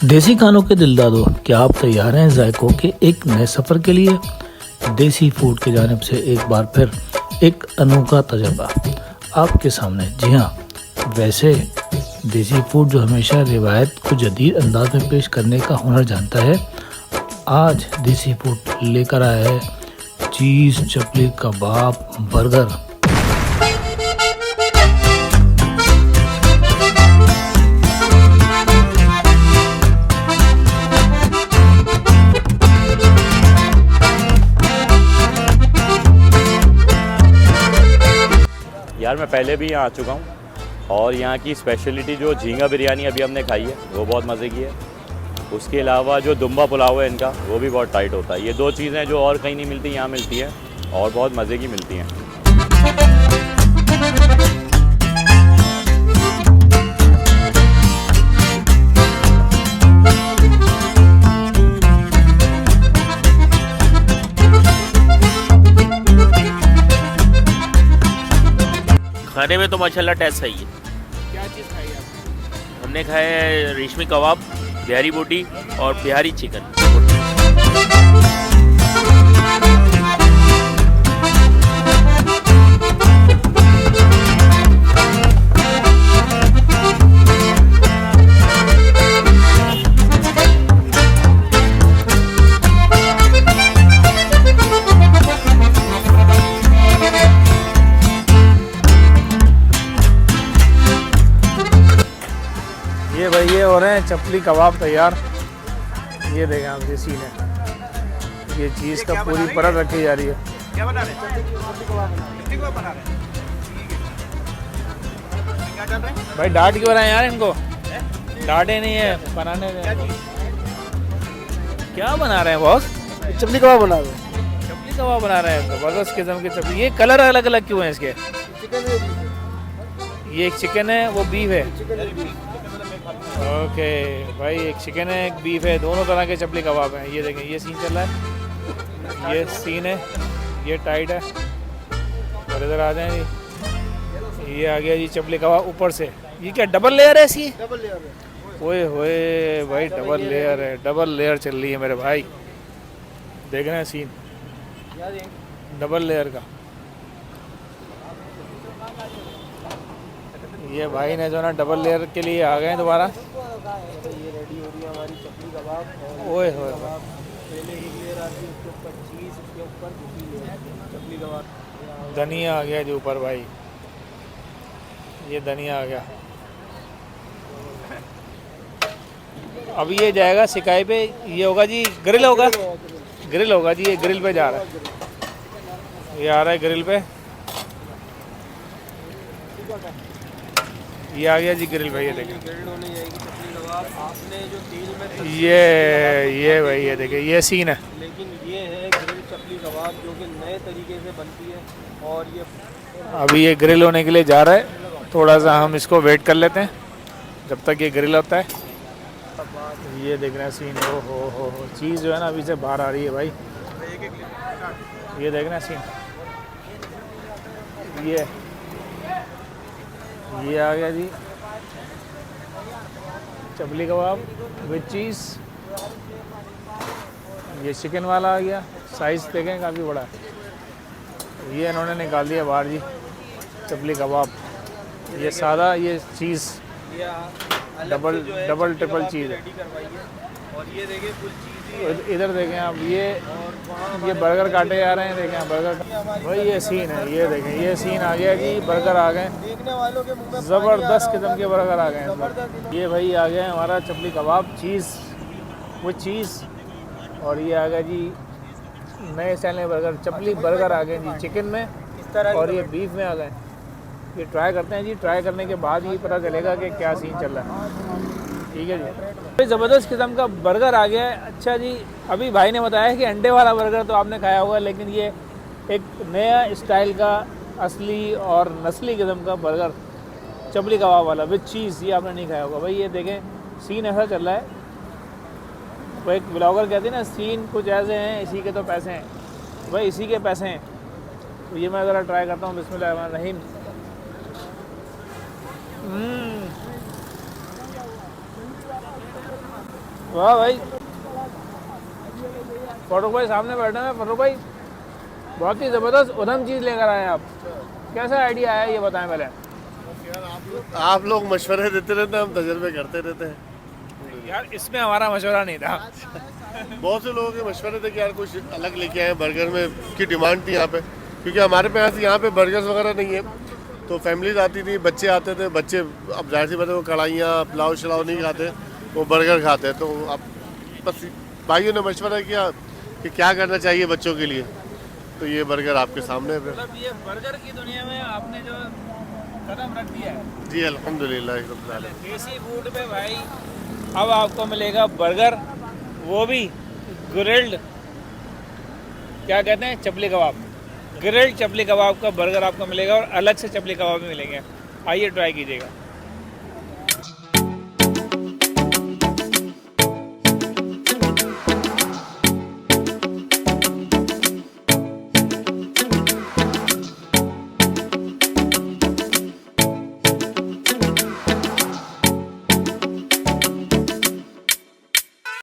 देसी खानों के दिलदारों, क्या आप तैयार हैं जायकों के एक नए सफ़र के लिए? देसी फूड की जानिब से एक बार फिर एक अनोखा तजर्बा आपके सामने। जी हाँ, वैसे देसी फूड जो हमेशा रिवायत को जदीद अंदाज में पेश करने का हुनर जानता है, आज देसी फूड लेकर आया है चीज़, चपली, कबाब, बर्गर। यार मैं पहले भी यहाँ आ चुका हूँ और यहाँ की स्पेशलिटी जो झींगा बिरयानी अभी हमने खाई है वो बहुत मज़े की है। उसके अलावा जो दुम्बा पुलाव है इनका वो भी बहुत टाइट होता है। ये दो चीज़ें जो और कहीं नहीं मिलती यहाँ मिलती हैं और बहुत मज़े की मिलती हैं। खाने में तो माशाल्लाह टेस्ट सही है। क्या चीज़ खाई आपने? हमने खाए हैं रेशमी कबाब, बिहारी बोटी और बिहारी चिकन। ये भाई ये हो रहे हैं चपली कबाब तैयार। ये देखें आप, ये सीन है। ये चीज़ का पूरी परत रखी जा रही है। क्या बना रहे हैं? चपली कबाब बना रहे हैं। क्या डाल रहे हैं? भाई डांट क्यों रहे हैं यार इनको? डांटे नहीं है, बनाने दें। क्या बना रहे हैं बॉस? चपली कबाब बना रहे हैं। चपली कबाब बना रहे हैं, जबरदस्त किस्म की चपली। ये कलर अलग अलग क्यों हैं इसके? ये एक चिकन है, वो बीफ है। ओके भाई, एक चिकन है, एक बीफ है, दोनों तरह के चपली कबाब हैं। ये देखें, ये सीन चल रहा है, ये सीन है, ये टाइट है। और इधर आ जाए जी, ये आ गया जी चपली कबाब ऊपर से। ये क्या डबल लेयर है इसकी? डबल लेयर है। ओए होए भाई, डबल लेयर है, डबल लेयर चल रही है मेरे भाई। देख रहे हैं सीन डबल लेयर का। ये भाई ने जो ना डबल लेयर के लिए आ गए दोबारा। ये रेडी हो रही है हमारी चपली कबाब। ओए होए, पहले एक लेयर आती है, उसके ऊपर चीज़, उसके ऊपर दूसरी लेयर चपली कबाब। धनिया आ गया जी ऊपर भाई, ये धनिया आ गया। अब ये जाएगा सिकाई पे। ये होगा जी ग्रिल, होगा ग्रिल होगा जी। ये ग्रिल पे जा रहा है, ये आ रहा है ग्रिल पे। ये आ गया जी ग्रिल पे। ये देखें, ग्रिल्ड होने जाएगी चपली कबाब। आपने जो तेल में ये भाई, ये देखें, ये सीन है। लेकिन ये है ग्रिल चपली कबाब जो कि नए तरीके से बनती है। और ये अभी ये ग्रिल होने के लिए जा रहा है। थोड़ा सा हम इसको वेट कर लेते हैं जब तक ये ग्रिल होता है। ये देख रहे हैं सीन। हो चीज़ जो है ना अभी से बाहर आ रही है भाई। ये देख रहे हैं सीन। ये आ गया जी चपली कबाब विद चीज़। ये चिकन वाला आ गया, साइज़ देखें काफ़ी बड़ा है। ये इन्होंने निकाल दिया बाहर जी चपली कबाब। ये सादा, ये चीज़ डबल ट्रिपल चीज़ है। रेडी करवाई है। और ये देखिए फुल चीज़। इधर देखें आप, ये बर्गर काटे जा रहे हैं। देखें आप बर्गर भाई, ये सीन है। ये देखें, ये सीन आ गया जी, बर्गर आ गए। देखने वालों के मुंह में ज़बरदस्त किस्म के बर्गर आ गए हैं। ये भाई आ गया हमारा चपली कबाब चीज़, वो चीज़। और ये आ गया जी नए स्टाइल में बर्गर, चपली बर्गर आ गए जी चिकन में, इस तरह और ये बीफ में आ गए। ये ट्राई करते हैं जी, ट्राई करने के बाद ही पता चलेगा कि क्या सीन चल रहा है। ठीक है जी, ज़बरदस्त किस्म का बर्गर आ गया है। अच्छा जी, अभी भाई ने बताया कि अंडे वाला बर्गर तो आपने खाया होगा, लेकिन ये एक नया स्टाइल का असली और नस्ली किस्म का बर्गर चपली कबाब वाला विद चीज़, ये आपने नहीं खाया होगा भाई। ये देखें सीन ऐसा चल रहा है, वो एक ब्लॉगर कहते हैं ना, सीन कुछ ऐसे हैं, इसी के तो पैसे हैं भाई, इसी के पैसे हैं। तो ये मैं ज़रा ट्राई करता हूँ। बिस्मिल्लाहिर्रहमानिर्रहीम। वाह भाई, फारूक भाई सामने बैठे हैं। फारूक भाई बहुत ही ज़बरदस्त उधम चीज़ लेकर आए हैं आप। कैसा आइडिया आया ये बताएं पहले। आप लोग मशवरे देते रहते हैं, हम तजर्बे करते रहते हैं। यार इसमें हमारा मशवरा नहीं था। बहुत से लोगों के मशवरे थे कि यार कुछ अलग लेके आए, बर्गर में की डिमांड थी यहाँ पे, क्योंकि हमारे पास यहाँ पे बर्गर्स वगैरह नहीं है। तो फैमिलीज आती थी, बच्चे आते थे, बच्चे अब जाहिर सी बात है वो कढ़ाइयाँ पुलाव शलाव नहीं खाते, वो बर्गर खाते हैं। तो अब बस भाइयों ने मशवरा किया कि क्या करना चाहिए बच्चों के लिए, तो ये बर्गर आपके सामने है। मतलब ये बर्गर की दुनिया में आपने जो कदम रख दिया है। जी अल्हम्दुलिल्लाह रब्बिल आलमीन। देसी फूड में भाई अब आपको मिलेगा बर्गर, वो भी ग्रिल्ड, क्या कहते हैं, चपली कबाब। ग्रिल्ड चपली कबाब का बर्गर आपको मिलेगा और अलग से चपली कबाब भी मिलेंगे। आइए ट्राई कीजिएगा।